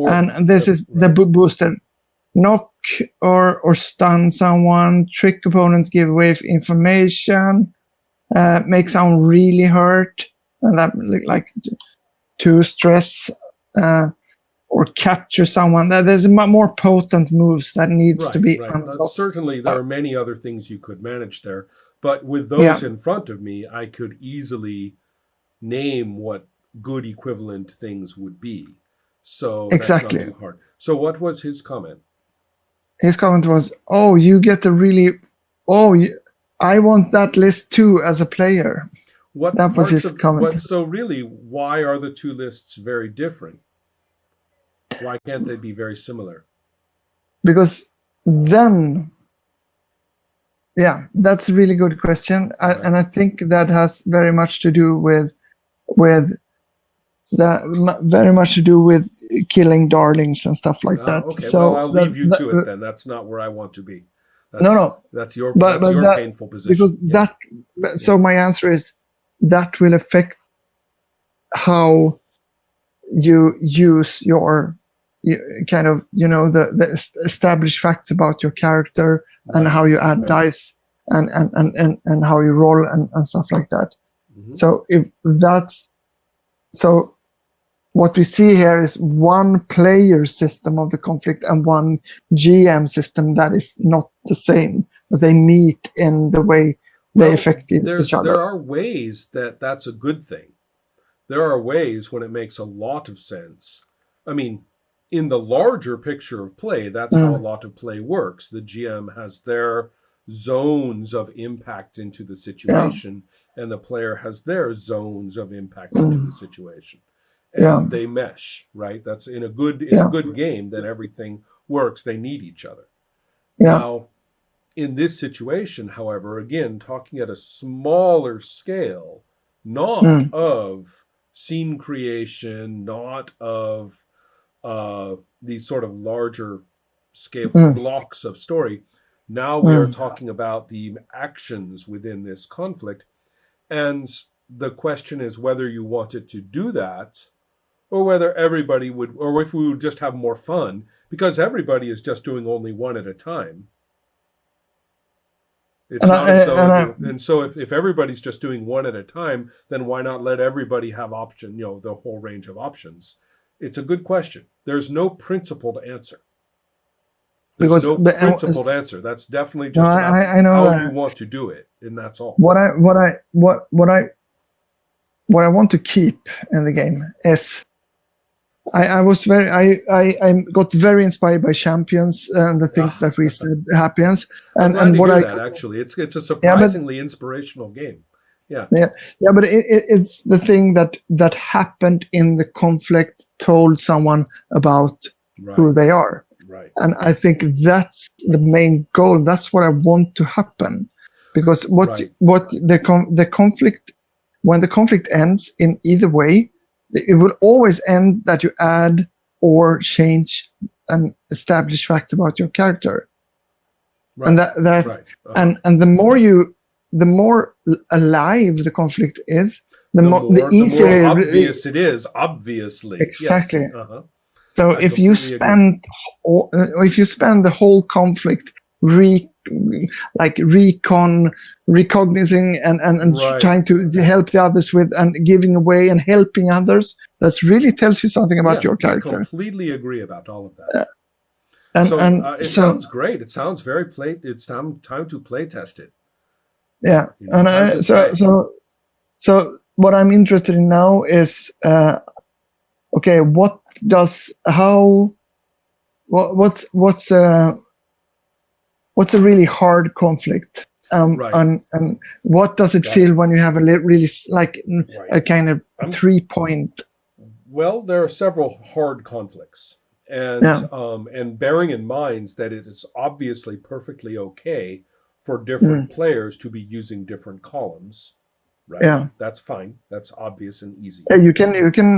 and this is the booster. Knock or stun someone, trick opponents, give away information, make someone really hurt, and that like to stress or capture someone. There's more potent moves that needs to be unlocked. Certainly, there are many other things you could manage there, but with those in front of me, I could easily name what good equivalent things would be. So exactly. That's not too hard. So what was his comment? His comment was, "Oh, you get a really, I want that list too as a player." That was his comment. So really, why are the two lists very different? Why can't they be very similar? Because then, that's a really good question, and I think that has very much to do with killing darlings and stuff like that. Okay, so well, I'll leave you to it then. That's not where I want to be. That's your painful position. Because so my answer is that will affect how you use your the established facts about your character and how you add dice and how you roll and stuff like that. Mm-hmm. So what we see here is one player system of the conflict and one GM system that is not the same, but they meet in the way they affect each other. There are ways that's a good thing. There are ways when it makes a lot of sense. I mean, in the larger picture of play, that's how a lot of play works. The GM has their zones of impact into the situation, and the player has their zones of impact into the situation. And they mesh, right? That's in a good game, then everything works. They need each other. Yeah. Now, in this situation, however, again, talking at a smaller scale, not of scene creation, not of these sort of larger scale blocks of story. Now we are talking about the actions within this conflict. And the question is whether you wanted to do that or whether everybody would, or if we would just have more fun, because everybody is just doing only one at a time. So if everybody's just doing one at a time, then why not let everybody have option, the whole range of options? It's a good question. There's no principled answer. There's no principled answer. That's definitely just about how you want to do it, and that's all. What I want to keep in the game is I got very inspired by Champions and the things that we said happens and what actually it's a surprisingly inspirational game. But it's the thing that happened in the conflict told someone about who they are. Right. And I think that's the main goal. That's what I want to happen, because what the conflict, when the conflict ends in either way, it will always end that you add or change an established fact about your character. Right. And and the more alive the conflict is, the easier more obvious it is. Obviously, exactly. Yes. So if you spend the whole conflict recognizing and trying to help the others with and giving away and helping others, that really tells you something about your character. I completely agree about all of that. It sounds great. It sounds very it's time to play test it. Yeah, so what I'm interested in now is what's a really hard conflict, and what does it feel when you have a really a kind of 3-point? Well, there are several hard conflicts, and bearing in mind that it is obviously perfectly okay for different players to be using different columns. Right. Yeah, that's fine. That's obvious and easy. Yeah, you can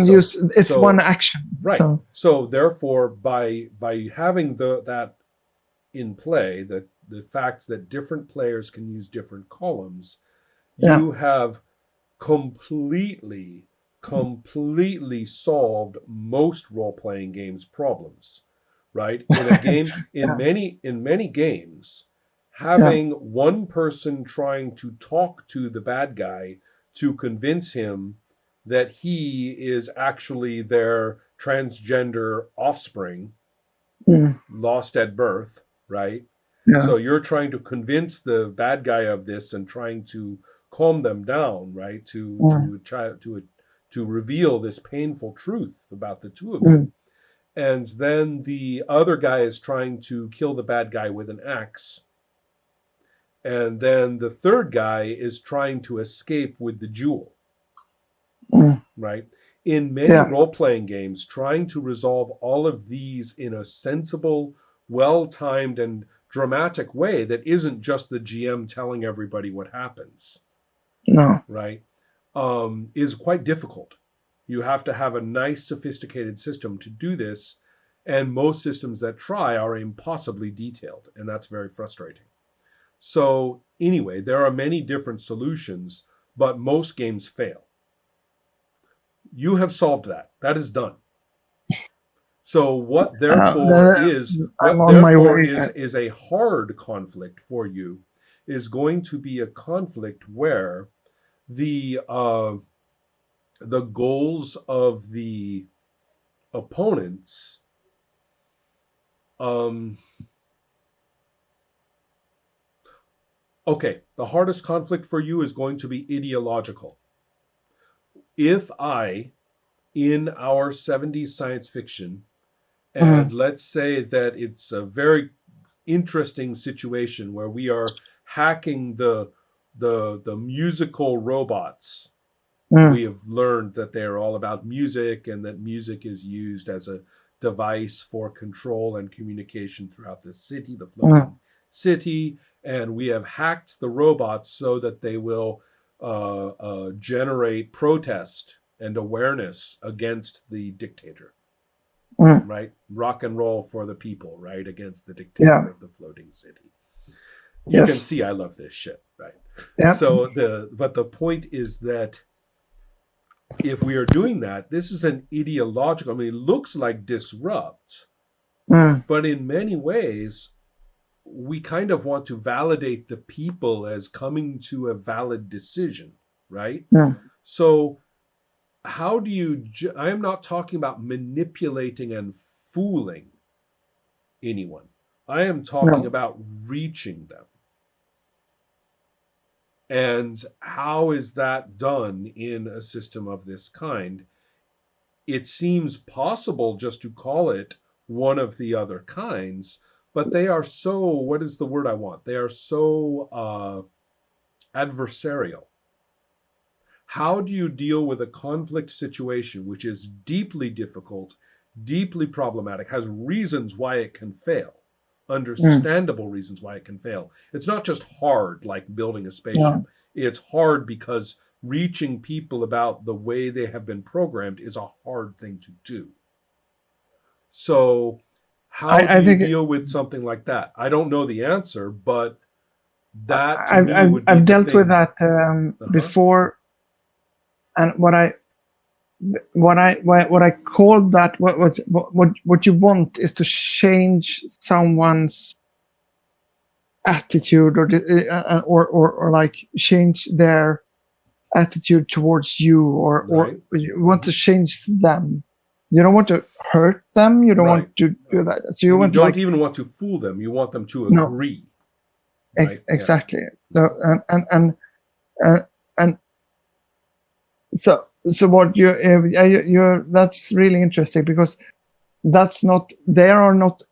use one action. Right. So therefore, by having that in play, the fact that different players can use different columns, you have completely completely solved most role-playing games problems, right? In a game, in many games, having one person trying to talk to the bad guy to convince him that he is actually their transgender offspring lost at birth, right? So you're trying to convince the bad guy of this and trying to calm them down, right? To reveal this painful truth about the two of them. And then the other guy is trying to kill the bad guy with an axe. And then the third guy is trying to escape with the jewel. Right? In many role-playing games, trying to resolve all of these in a sensible, well-timed, and dramatic way that isn't just the GM telling everybody what happens, right, is quite difficult. You have to have a nice, sophisticated system to do this, and most systems that try are impossibly detailed, and that's very frustrating. So anyway, there are many different solutions, but most games fail. You have solved that. That is done. So what therefore is a hard conflict for you is going to be a conflict where the goals of the opponents okay, the hardest conflict for you is going to be ideological. If I, in our 70s science fiction, and let's say that it's a very interesting situation where we are hacking the musical robots. We have learned that they're all about music and that music is used as a device for control and communication throughout the city, the floating city. And we have hacked the robots so that they will generate protest and awareness against the dictator. Right? Rock and roll for the people, right? Against the dictator of the floating city. You can see I love this shit, right? So but the point is that if we are doing that, this is an ideological, I mean, it looks like disrupt, but in many ways, we kind of want to validate the people as coming to a valid decision, right? So how do you, I am not talking about manipulating and fooling anyone. I am talking about reaching them. And how is that done in a system of this kind? It seems possible just to call it one of the other kinds, but they are so, what is the word I want? They are so adversarial. How do you deal with a conflict situation which is deeply difficult, deeply problematic, has reasons why it can fail, understandable reasons why it can fail? It's not just hard like building a spaceship. It's hard because reaching people about the way they have been programmed is a hard thing to do. So how do you deal with something like that? I don't know the answer, but that to me would be I've dealt with that before. And what I called that, what you want is to change someone's attitude or like change their attitude towards you, or you want to change them. You don't want to hurt them. You don't want to do that. So you don't even want to fool them. You want them to agree. Right? Exactly. So and so what you're that's really interesting, because that's not, they are not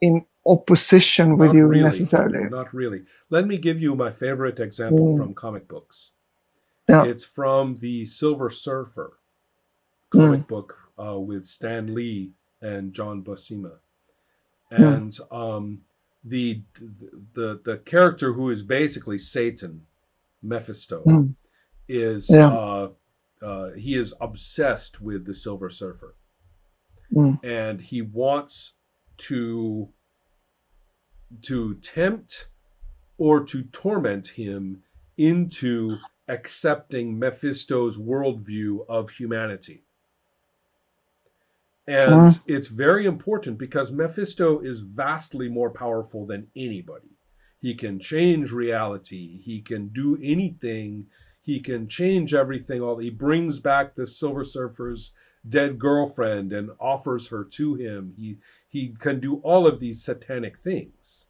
in opposition with you necessarily. No, not really. Let me give you my favorite example from comic books. It's from the Silver Surfer comic book with Stan Lee and John Buscema. And the character who is basically Satan, Mephisto, is he is obsessed with the Silver Surfer. And he wants to tempt or to torment him into accepting Mephisto's worldview of humanity. And it's very important because Mephisto is vastly more powerful than anybody. He can change reality. He can do anything. He can change everything. He brings back the Silver Surfer's dead girlfriend and offers her to him. He can do all of these satanic things.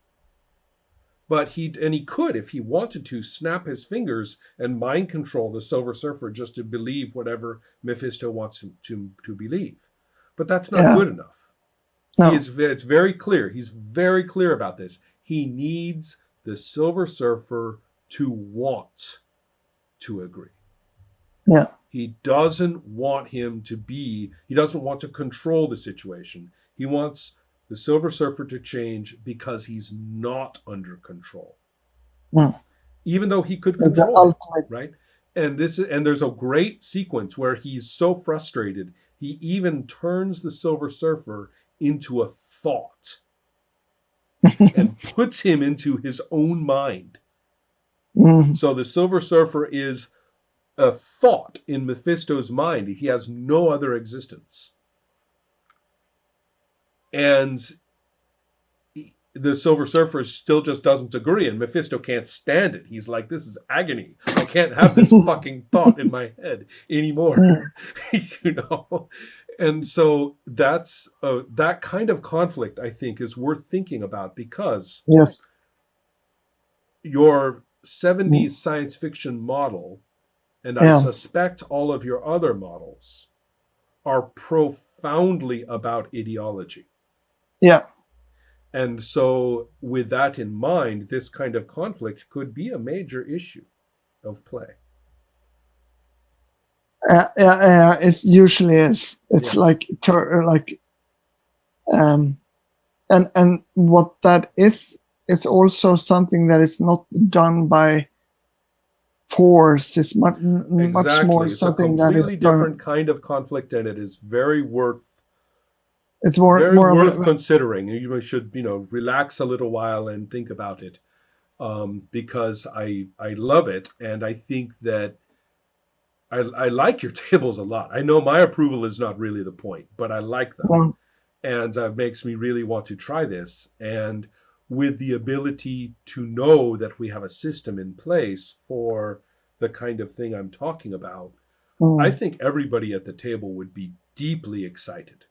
But he could, if he wanted to, snap his fingers and mind control the Silver Surfer just to believe whatever Mephisto wants him to believe. But that's not good enough. No. It's very clear. He's very clear about this. He needs the Silver Surfer to want to agree. Yeah. He doesn't want he doesn't want to control the situation. He wants the Silver Surfer to change because he's not under control. Even though he could control it, right? And there's a great sequence where he's so frustrated, he even turns the Silver Surfer into a thought and puts him into his own mind. So the Silver Surfer is a thought in Mephisto's mind. He has no other existence. And the Silver Surfer still just doesn't agree, and Mephisto can't stand it. He's like, this is agony. I can't have this fucking thought in my head anymore. You know? And so that's that kind of conflict, I think, is worth thinking about, because your 70s science fiction model, and I suspect all of your other models, are profoundly about ideology. Yeah. And so with that in mind, this kind of conflict could be a major issue of play. It usually is. It's and what that is also something that is not done by force. It's much more it's something a completely different kind of conflict, and it is very worth. It's more worth considering. You should, relax a little while and think about it, because I love it, and I think that I like your tables a lot. I know my approval is not really the point, but I like them, and it makes me really want to try this. And with the ability to know that we have a system in place for the kind of thing I'm talking about, I think everybody at the table would be deeply excited.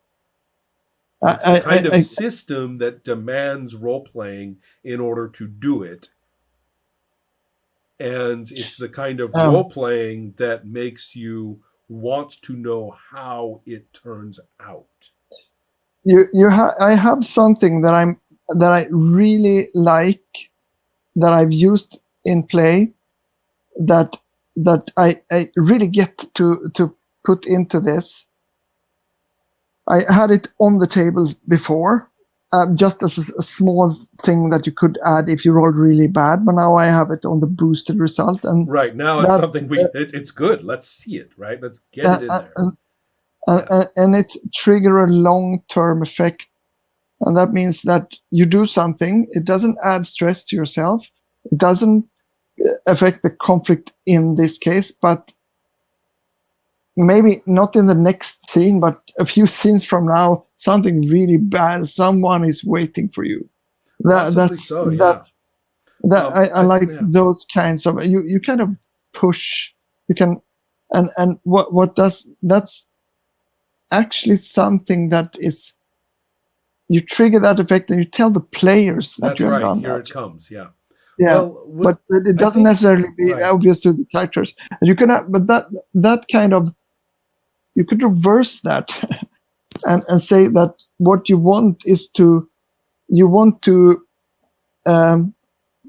It's the kind of system that demands role-playing in order to do it. And it's the kind of role-playing that makes you want to know how it turns out. I have something that I really like, that I've used in play, that I really get to put into this. I had it on the table before, just as a small thing that you could add if you rolled really bad. But now I have it on the boosted result, and right now it's something it's good. Let's see it. Right, let's get it in there. And it trigger a long-term effect, and that means that you do something. It doesn't add stress to yourself. It doesn't affect the conflict in this case, but maybe not in the next scene, but a few scenes from now, something really bad. Someone is waiting for you. I like those kinds of. You kind of push. You can, and what does that's actually something that is. You trigger that effect, and you tell the players that you have done that. Here it comes. Yeah. Yeah, but it doesn't necessarily be obvious to the characters. And you can have, but that kind of. You could reverse that and say that what you want is to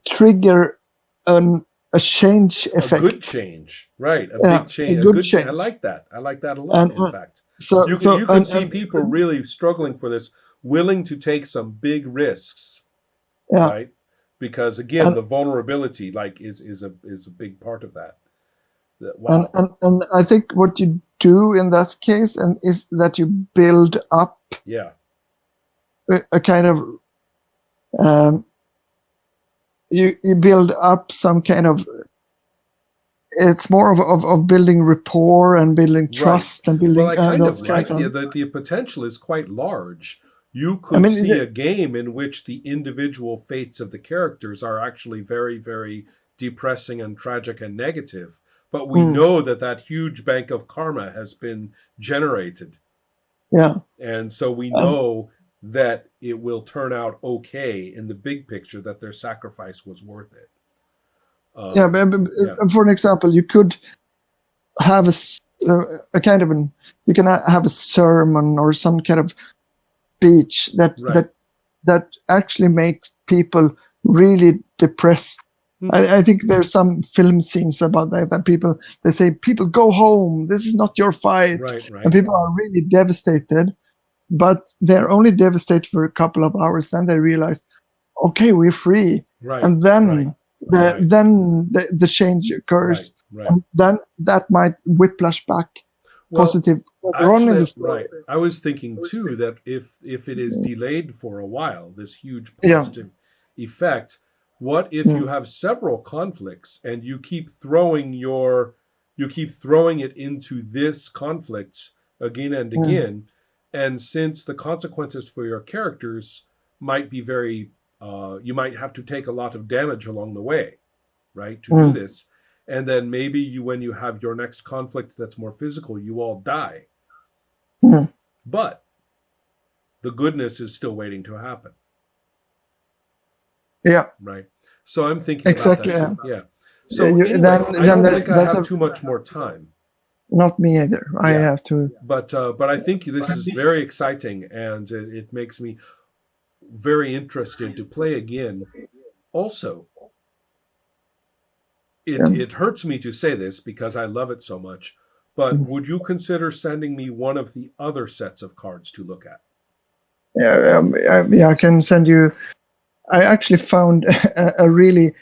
trigger a change effect. A good change, right? A big change. A good change. I like that. I like that a lot. In fact, you can see people really struggling for this, willing to take some big risks, right? Because again, the vulnerability, is a big part of that. Wow. And I think what you do in that case is that you build up a kind of you build up some kind of it's more of building rapport and building trust and building well, I kind those of like kinds the potential is quite large. You I could mean, see a game in which the individual fates of the characters are actually very, very depressing and tragic and negative, but we know that that huge bank of karma has been generated. yeah. And so we know that it will turn out okay in the big picture, that their sacrifice was worth it. Yeah, but for an example, you could have a kind of you can have a sermon or some kind of speech that actually makes people really depressed. I think there's some film scenes about that people, they say, people go home, this is not your fight. Right. And people are really devastated, but they're only devastated for a couple of hours. Then they realize, okay, we're free. Right. And then the change occurs. Right. And then that might whiplash back positive. Right. I was thinking too that if it is delayed for a while, this huge positive effect, what if you have several conflicts and you keep throwing it into this conflict again and again, and since the consequences for your characters might be very you might have to take a lot of damage along the way, right, to do this. And then maybe when you have your next conflict that's more physical, you all die. But the goodness is still waiting to happen. Yeah. Right. So I'm thinking exactly. About that. Yeah. So anyway, I don't think I have too much more time. Not me either. I have to. But I think this is very exciting, and it makes me very interested to play again. Also, it hurts me to say this because I love it so much, but would you consider sending me one of the other sets of cards to look at? Yeah, I can send you. I actually found a really,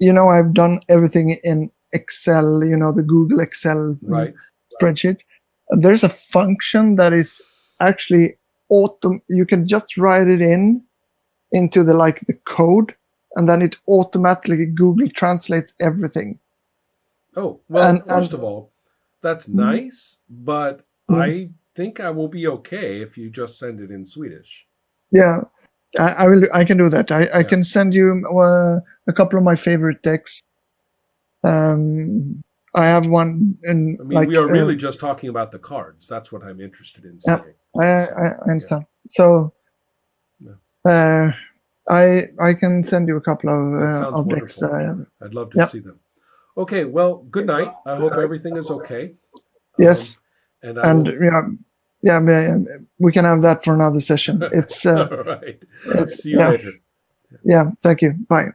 I've done everything in Excel, the Google Excel spreadsheet. There's a function that is actually you can just write it into the code, and then it automatically Google translates everything. Oh, well, first of all, that's nice, but I think I will be okay if you just send it in Swedish. Yeah, I will. I can do that. I can send you a couple of my favorite decks. I have one. We are really just talking about the cards. That's what I'm interested in seeing. I understand. So, I can send you a couple of decks that I have. I'd love to see them. Okay, well, good night. I hope everything is okay. Yes, we can have that for another session. It's all right. See you later. Yeah, thank you. Bye.